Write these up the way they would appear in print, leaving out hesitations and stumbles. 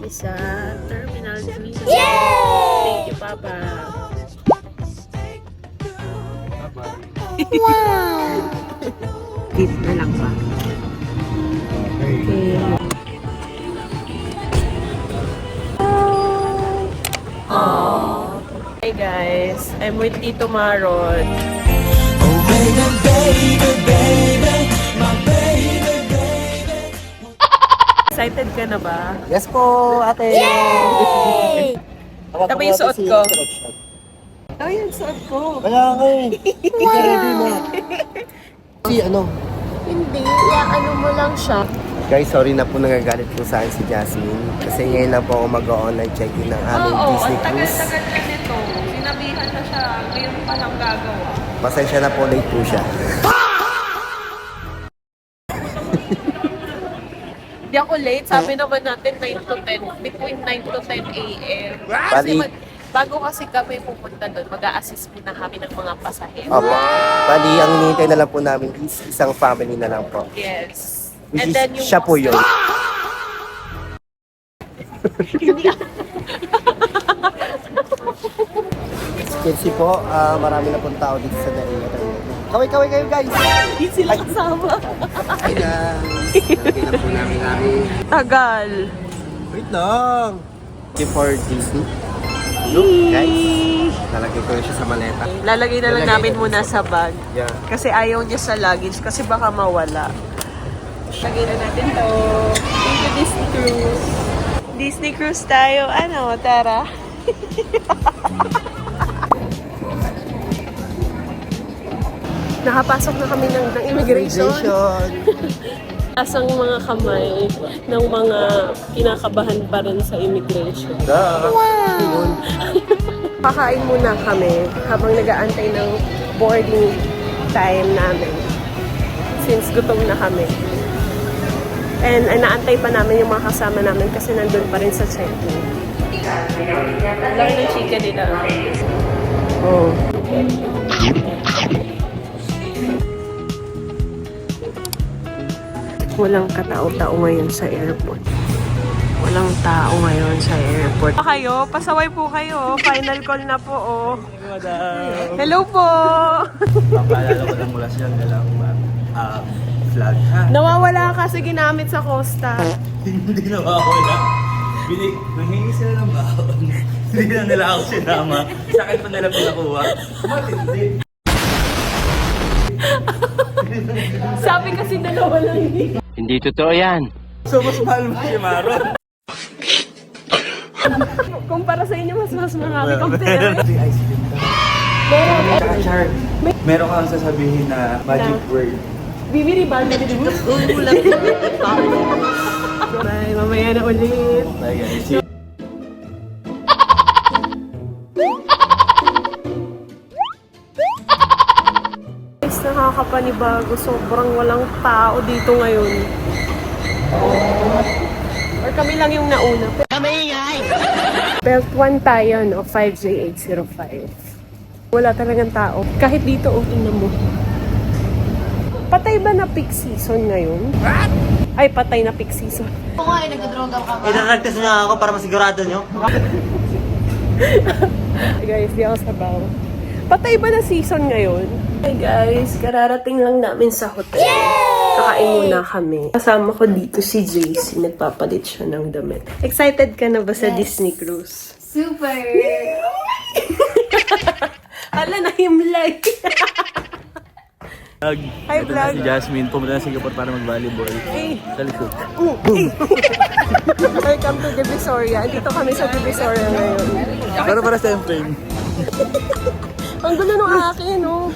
kami sa Terminal 3. Yay! Thank you, Papa. Wow! Dito na lang ba? Okay. Hi guys, I'm with Tito Maron. Oh baby, baby, baby, my baby, baby. Excited ka na ba? Yes po, ate! Yay! Tama yung suot ko. Oh, yung suot ko. Kaya nga eh. Ready mo. Si ano? Hindi, ano mo lang siya. Guys, sorry na po nagagalit po sa akin si Jasmine. Kasi ngayon lang po ako mag-online check-in ng aming Disney ang Cruise. tagal-tagal na nito. Sinabihan na siya, ngayon pa lang gagawa. Pasensya na po, late po siya. Hindi ako late. Sabi naman natin 9 to 10. Between 9 to 10 a.m. Kasi Bali. bago kasi kami pupunta doon, mag-a-assist muna kami ng mga pasahero. Opo. Bali, ang hinihintay na lang po namin is isang family na lang po. Yes. Which is, siya po yun. As you can see po, marami na pong tao dito sa Daia. Kaway-kaway kayo guys! Hindi sila kasama. Hi guys! Lagay na po namin namin. Tagal. Wait lang! For Disney. Look guys, lalagay ko na siya sa maleta. Lalagay na lang Lalagay namin na muna dito. sa bag. Yeah. Kasi ayaw niya sa luggage kasi baka mawala. Lagay na natin to. Thank you, Disney Cruise. Disney Cruise tayo. Ano, Tara? Nakapasok na kami ng immigration. Asang mga kamay ng mga kinakabahan pa rin sa immigration. Wow! Kakain muna kami habang nag-aantay ng boarding time namin. Since gutom na kami. And naantay pa namin yung mga kasama namin kasi nandun pa rin sa check-in. Lang ng chicken nila. Oh. Walang katao-tao ngayon sa airport. Walang tao ngayon sa airport. Kayo, pasaway po kayo. Final call na po, oh. Hello po! Papaalala ko lang mula siya nilang flag, ha? Nawawala kasi ginamit sa Costa. Hindi nawawala. Nanghingi sila ng baon. Hindi na nila ako sinama. Sa akin pa nila pinakuha. Matindi. Sabi kasi dalawa lang eh. Hindi totoo yan. So, mas mahal mo si Maron. Kumpara sa inyo, mas marami kang pera. Char, meron kang sasabihin na magic word. Bibiri ba? Ulat. Bye, mamaya na ulit. Bye guys. Guys, nakakapanibago. Sobrang walang tao dito ngayon. Or kami lang yung nauna. Belt 1 tayo, no? 5J805. Wala talagang tao. Kahit dito, tingnan mo. Patay ba na peak season ngayon? What? Ay, patay na peak season. Oo nga, nagdodroga ka ba? Inakagtas na ako para masigurado nyo. Guys, di ako sabaw. Patay ba na season ngayon? Hey guys, kararating lang namin sa hotel. Kakain muna kami. Kasama ko dito si JC. Nagpapalit siya ng damit. Excited ka na ba sa Disney Cruise? Super! Hala na himlay. Hi, Ito na vlog. si Jasmine. Pumunta na sa Singapore para mag-volleyball. Hey. Sa likod. Welcome to Divisoria. Dito kami sa Divisoria ngayon. Pero para sa frame. Ang gulo nung akin, no?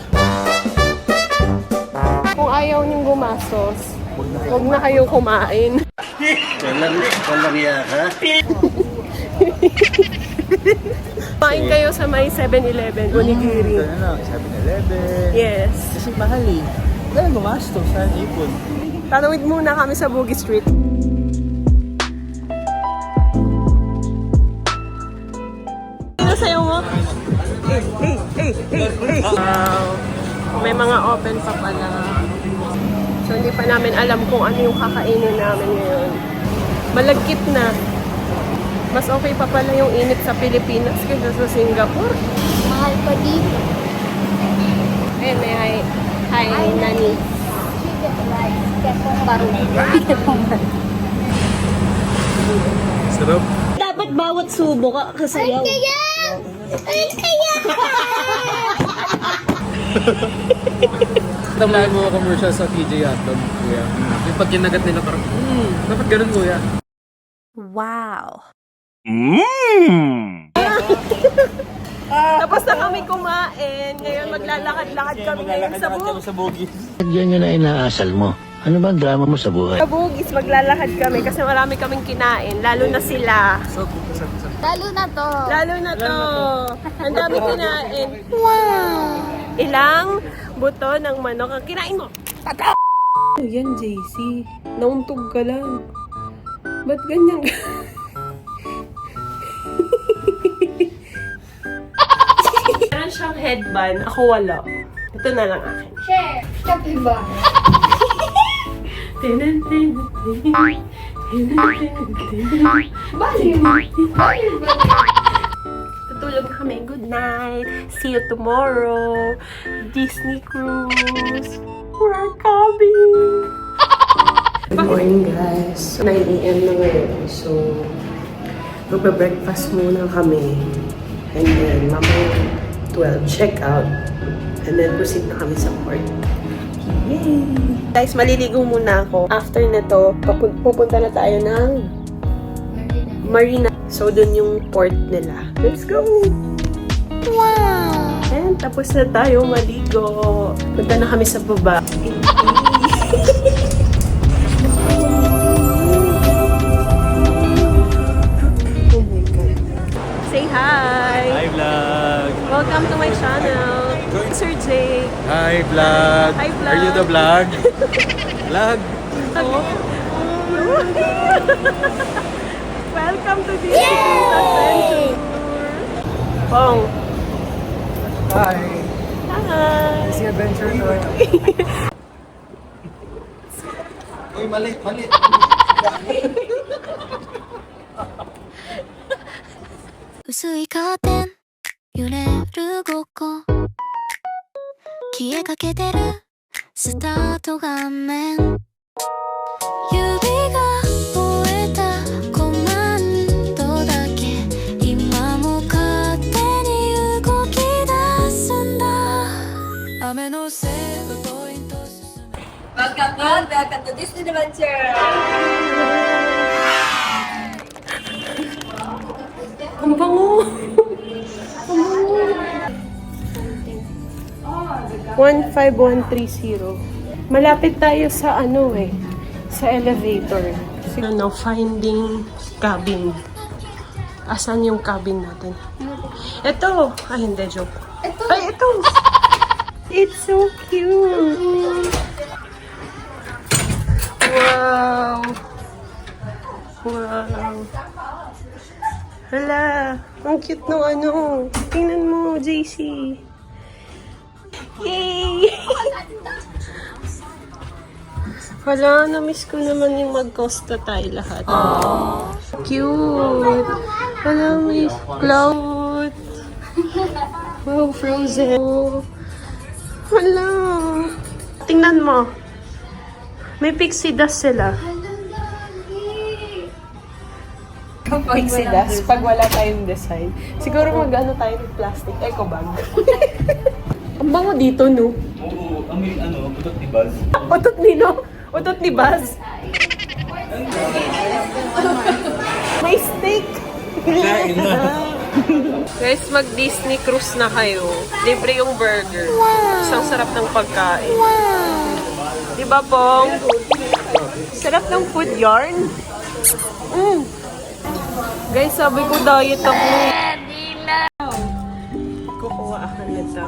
Kung ayaw niyong gumastos, huwag na kayong kumain. Walang iya ka? Kumain kayo sa may 7-Eleven, onigiri. Ito na lang, 7-Eleven. Yes. Kasi mahal eh. Dahil gumastos sa ipon. Tanawid muna kami sa Bugis Street. Sino sayo mo? Wow. May mga open pa pala. So hindi pa namin alam kung ano yung kakainin namin ngayon. Malagkit na. Mas okay pa pala yung init sa Pilipinas kaysa sa Singapore. Mahal pa dito. Eh, may hi, Nani. Chicken rice. Kepong barong. Sarap. Dapat bawat subo ka kasayaw. Ay, kaya! Tamahan mo commercial sa TJ Hotdog, kuya. Yung pag kinagat nila parang, dapat ganun, kuya. Tapos na kami kumain. Ngayon maglalakad-lakad kami ngayon sa bugis. Yan yun na inaasal mo. Ano ba ang drama mo sa buhay? Sa Bugis, maglalakad kami kasi marami kaming kinain. Lalo na sila. Lalo na to. Lalo na to. Ang dami kinain. Wow! Ilang buto ng manok ang kinain mo? Oh, yan, JC. Nauntog ka lang. Ba't ganyan ka? Meron siyang headband. Ako wala. Ito na lang akin. Share. Kape ba? Tutulog na kami. Good night. See you tomorrow. Disney Cruise. We're coming. Good morning, guys. 9 a.m. na ngayon. So, magbe-breakfast muna kami. And then, mamaya 12, check out. And then, proceed na kami sa port. Yay! Guys, maliligo muna ako. After na to, pupunta na tayo ng Marina. So, dun yung port nila. Let's go! Wow! And tapos na tayo maligo. Punta na kami sa baba. Oh my God. Say hi! Hi, vlog! Welcome to my channel. Sir Jake. Hi, vlog. Hi, vlog. Are you the vlog? Vlog. Welcome to Disney Cruise Adventure. Pong. Hi. Hi. Disney Adventure to. Uy, mali. 薄いカーテン揺れる午後消えかけてるスタート画面指が終えたコマンドだけ今も勝手に動き出すんだ雨のセーブポイント進め Welcome to Disney Adventure! Ang bango. 15130. Malapit tayo sa sa elevator. Finding cabin. Asan yung cabin natin? Ito! Ay, hindi, joke. Ay, ito! It's so cute! Wow! Wow! Hala! Ang cute nung Tingnan mo, JC. Yay! Hala, na-miss ko naman yung mag-Costa tayo lahat. Cute! Hala, may cloud. Wow, frozen. Hala! Tingnan mo. May pixie dust sila. Pixie dust, pag wala tayong design. Siguro mag-ano tayo ng plastic eco bag. Ang bango dito, no? Oo, may butot ni Buzz. Utot ni, no? Utot ni Buzz. May steak. Kain na. Guys, mag-Disney cruise na kayo. Libre yung burger. Isang sarap ng pagkain. Diba, Pong? Sarap ng food yarn. Guys, sabi ko diet ako. Kukuha ako nito.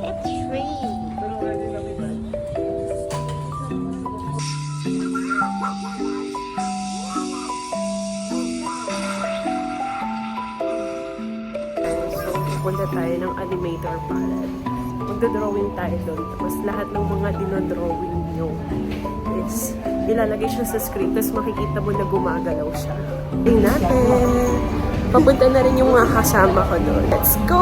It's free. So, pupunta tayo ng animator palette. Magdodrawing tayo doon. Tapos lahat ng mga dinodrawing nyo is ilalagay siya sa screen, tapos makikita mo na gumagalaw siya. Tingnan natin. Papunta na rin yung mga kasama ko doon. Let's go!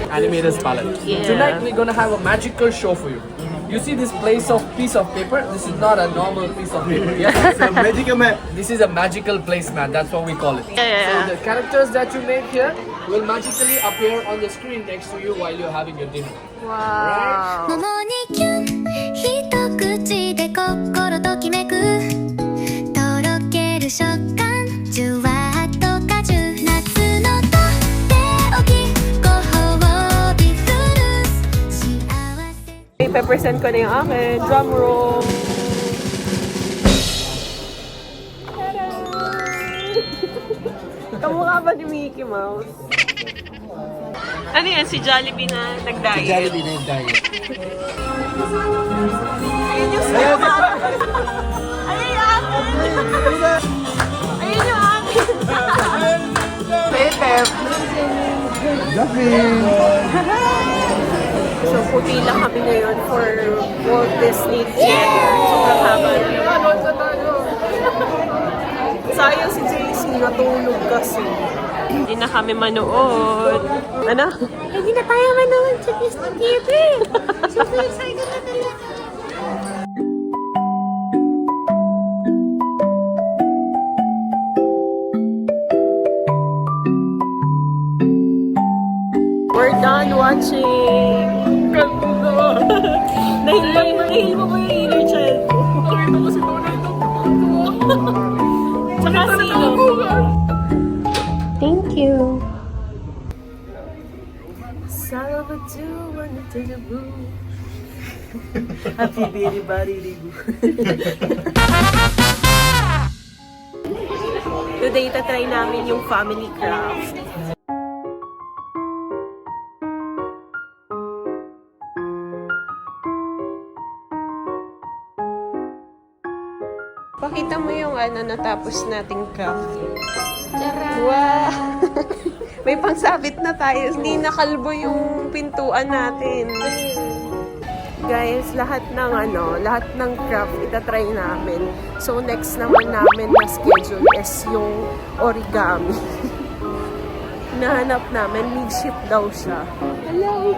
Animators palette. Yeah. Tonight we're gonna have a magical show for you. You see this piece of paper? This is not a normal piece of paper. Yeah? It's a magical map. This is a magical placemat. That's what we call it. Yeah. So the characters that you make here will magically appear on the screen next to you while you're having your dinner. Wow! 桃にキュン一口で心ときめくとろける食感じゅわっと果汁夏のとっておきご褒美フルーツ幸せ Ipe-present ko na yung akin. Drum roll! Kamukha ba ni Mickey Mouse? Ano yan? Si Jollibee na nag-diet? Jollibee na yung diet. Ayun yung Ayun yung akin! Ayun yung akin! Pepe! So, puti lang kami ngayon for Walt Disney Theater. Sobrang haba na. Sayang si JC, natulog kasi. Hindi na kami manood. Ano? Hindi na tayo manood sa Disney Theater. Super excited na talaga. We're done watching. Nahil mo ba yung inner child ko? Pakita ko si Donald Tsaka sino? Thank you. Salvatore to the moon. Happy bitty body Today, tatry namin yung family craft. Pakita mo yung natapos nating craft. Wow! May pangsabit na tayo. Hindi nakalbo yung pintuan natin. Guys, lahat ng craft itatry namin. So, next naman namin na schedule is yung origami. Nahanap namin, mid-ship daw siya. Hello!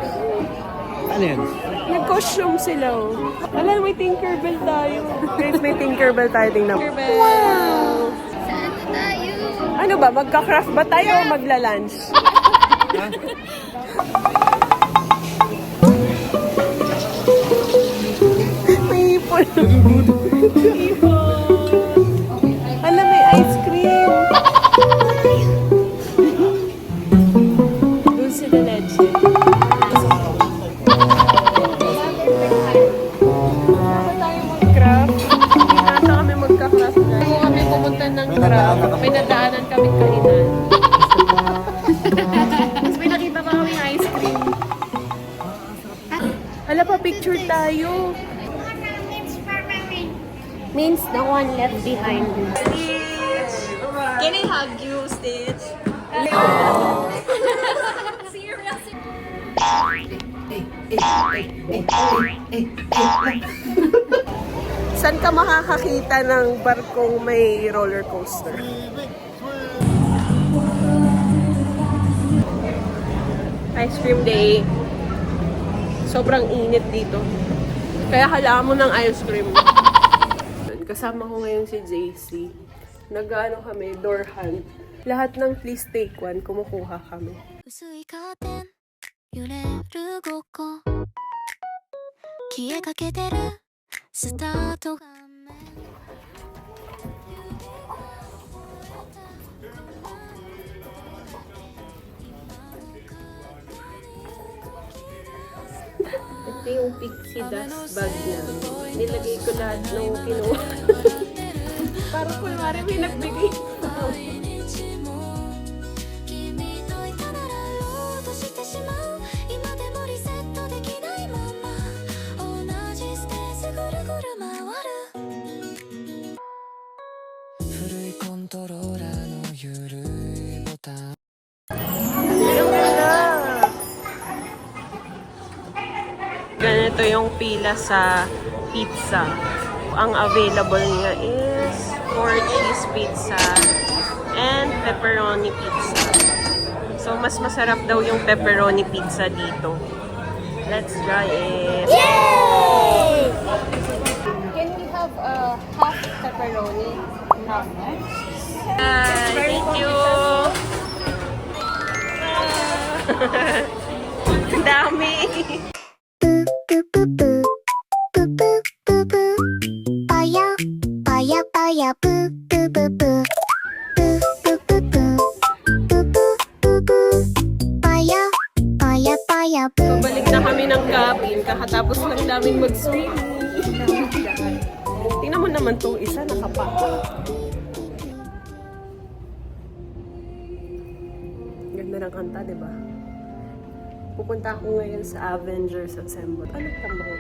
Ano yan? Nag-costume sila. Alam, may Tinkerbell tayo. Guys, may Tinkerbell tayo. Tingnan mo. Wow! Saan na tayo? Ano ba? Magka-craft ba tayo o magla-lunch? May ipon. Alam, may ice cream. Dulce de leche. May nadaanan kaming kainan. Tapos may nakita pa kaming ice cream. Hala pa, picture tayo. Means the one left behind. Stitch! Can I hug you, Stitch? Saan ka makakakita ng barkong may roller coaster? Ice cream day. Sobrang init dito. Kaya kailangan mo ng ice cream. Kasama ko ngayon si JC. Nag-ano kami, door hunt. Lahat ng please take one, kumukuha kami. 薄いカーテン揺れる5個消えかけてるスタート画面 Ito yung pixie dust bag namin. Nilagay ko lahat ng kinuha. Parang kunwari may nagbigay. 君といたならロードしてしまう今でもリセットできないまま同じステージぐるぐる回る古いコントローラーの緩いボタン Gonna ganito yung pila sa pizza. Ang available niya is 4 cheese pizza and pepperoni pizza. So, mas masarap daw yung pepperoni pizza dito. Let's try it! Yay! Can we have half pepperoni? Half. Thank you! Ang dami! 빠야 빠야 빠야 뿌뿌뿌뿌 뿌뿌뿌뿌뿌 빠야 빠야 빠야 뿌 So, balik na kami ng cabin. Kakatapos lang namin mag-swimming. Tingnan mo naman itong isa, nakapaka. Ganda ng kanta, di ba? Pupunta ako ngayon sa Avengers Assemble. Ano tama ko?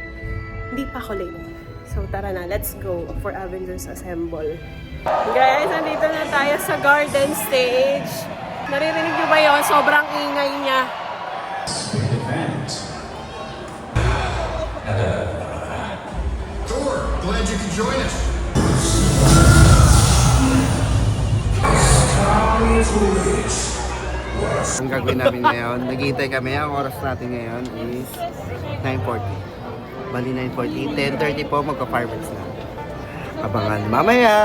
Hindi pa ako late. So, tara na. Let's go for Avengers Assemble. Guys, nandito na tayo sa garden stage. Naririnig niyo ba yun? Sobrang ingay niya. Ang gagawin namin ngayon, naghihintay kami. Ang oras natin ngayon is 9:40. Bali 9:40. 10:30 po magpa-fireworks na. Abangan mamaya!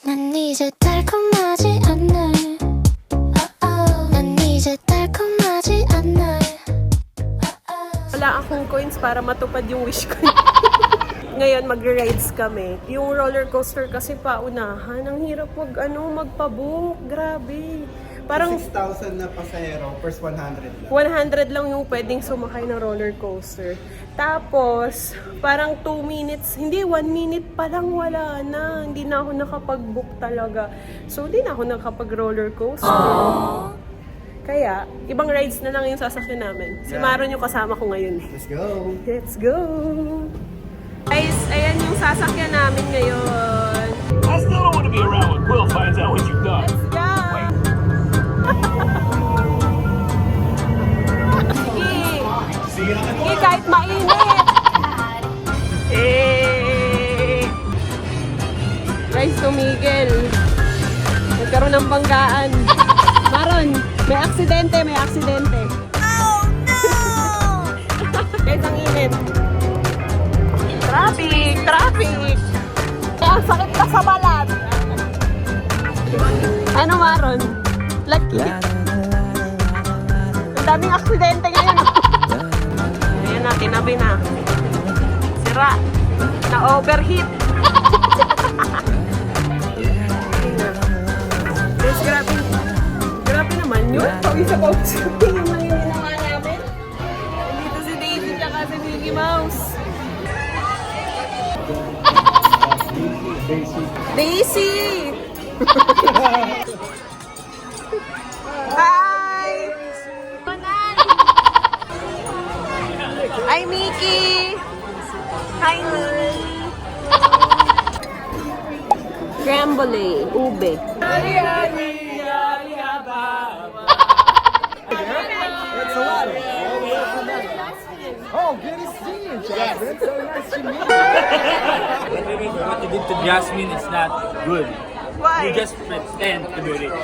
난 이제 달콤하지 않네 난 이제 달콤하지 않네 Wala akong coins para matupad yung wish ko. Ngayon, mag-rides kami. Yung roller coaster kasi paunahan. Ang hirap magpabook. Grabe. Parang 6,000 na pasahero, first 100 lang. 100 lang yung pwedeng sumakay ng roller coaster. Tapos, parang 2 minutes, hindi, 1 minute pa lang wala na. Hindi na ako nakapag-book talaga. So, hindi na ako nakapag-roller coaster. Kaya, ibang rides na lang yung sasakyan namin. Si Maron yung kasama ko ngayon. Let's go! Let's go! Guys, ayan yung sasakyan namin ngayon. I still don't want to be around when Quill finds out what you've done. Let's go! Sige! Sige, kahit mainit! Eh! Guys, tumigil. Nagkaroon ng banggaan. Maron, may aksidente, may aksidente. Oh, no! Guys, ang init. Traffic! Traffic! Ang sakit ka sa balat. Ano, Maron? Ang daming aksidente ngayon. Ayan na, tinabi na. Sira. Na-overheat. Guys, grabe. Grabe naman yun. Pawis sa pawis. Tingnan lang yung ginawa namin. Dito si Daisy tsaka si Mickey Mouse. Daisy! Hi! Hi, Mickey! Hi, Lily! Crambole, ube. Oh, good to see you, Jasmine. So nice to meet you. What you did to Jasmine is not good. Why? You just pretend to be rich.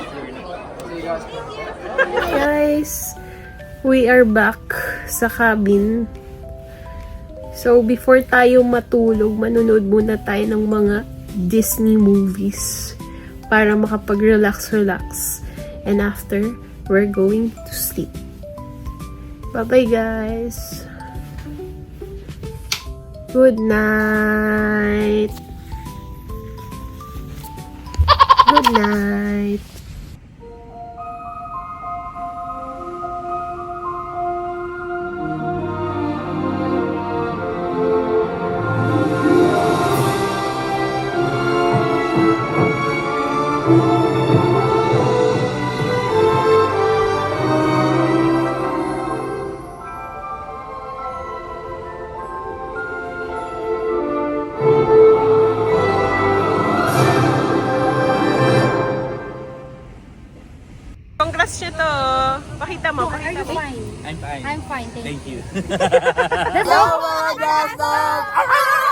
Guys, we are back sa cabin. So, before tayo matulog, manonood muna tayo ng mga Disney movies para makapag-relax. And after, we're going to sleep. Bye-bye, guys. Good night. Good night. ito. Pakita mo, pakita mo. I'm fine. I'm fine, thank Thank you. you. That's all.